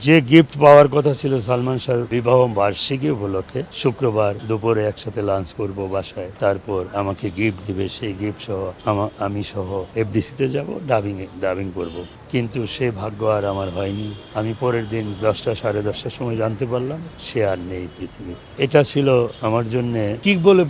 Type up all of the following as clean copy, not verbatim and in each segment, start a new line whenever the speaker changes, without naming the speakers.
যে গিফট পাওয়ার কথা ছিল সালমান শাহর বিবাহ বার্ষিকী উপলক্ষে, শুক্রবার দুপুরে একসাথে লাঞ্চ করব বাসায়, তারপর আমাকে গিফট দিবে, সেই গিফট সহ আমি সহ এফডিসিতে যাব, ডাবিং করব। কিন্তু সে ভাগ্য আর আমার হয়নি। আমি পরের দিন 10টা সাড়ে 10টার সময় জানতে পারলাম সে আর নেই পৃথিবীতে। এটা ছিল আমার জন্য কি বলে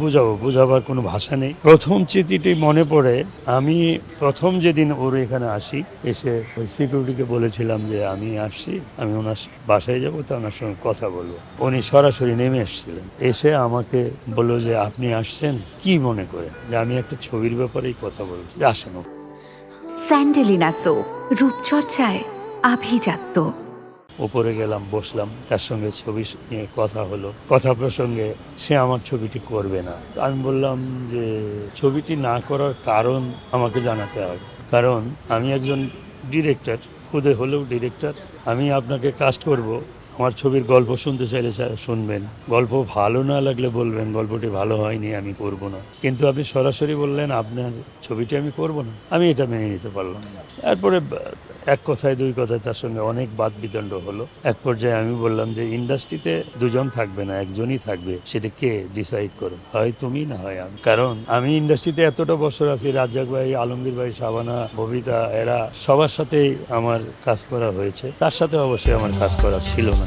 বোঝাবার কোনো ভাষা নেই। প্রথম চিঠিটি মনে পড়ে, আমি প্রথম যেদিন ওর এখানে আসি, এসে ওই সিকিউরিটিকে বলেছিলাম যে আমি আসছি, আমি ওনার বাসায় যাবো, তা ওনার সঙ্গে কথা বলবো। উনি সরাসরি নেমে এসেছিলেন, এসে আমাকে বললো যে আপনি আসছেন কি মনে করে, যে আমি একটা ছবির ব্যাপারেই কথা বলবো, যে আসেন।
স্যান্ডেলিনা সো, রূপচর্চায় আভিজাত্য।
ওপরে গেলাম, বসলাম, তার সঙ্গে ছবি নিয়ে কথা হলো। কথা প্রসঙ্গে সে আমার ছবিটি করবে না। আমি বললাম যে ছবিটি না করার কারণ আমাকে জানাতে হবে, কারণ আমি একজন ডিরেক্টর, খুদে হলেও ডিরেক্টর। আমি আপনাকে কাস্ট করব, আমার ছবির গল্প শুনতে চাইলে শুনবেন, গল্প ভালো না লাগলে বলবেন গল্পটি ভালো হয়নি, আমি করব না। কিন্তু আপনি সরাসরি বললেন আপনার ছবিটি আমি করব না, আমি এটা মেনে নিতে পারলাম না। তারপরে এক কথায় দুই কথায় তার সঙ্গে অনেক বাদ বিতণ্ড হলো। এক পর্যায়ে আমি বললাম যে ইন্ডাস্ট্রিতে দুজন থাকবে না, একজনই থাকবে, সেটা কে ডিসাইড করো, হয় তুমি না হয় আমি। কারণ আমি ইন্ডাস্ট্রিতে এতটা বছর আছি, রাজ্জাক ভাই, আলমগীর ভাই, শাবানা, ববিতা, এরা সবার সাথেই আমার কাজ করা হয়েছে, তার সাথে অবশ্যই আমার কাজ করা ছিল না।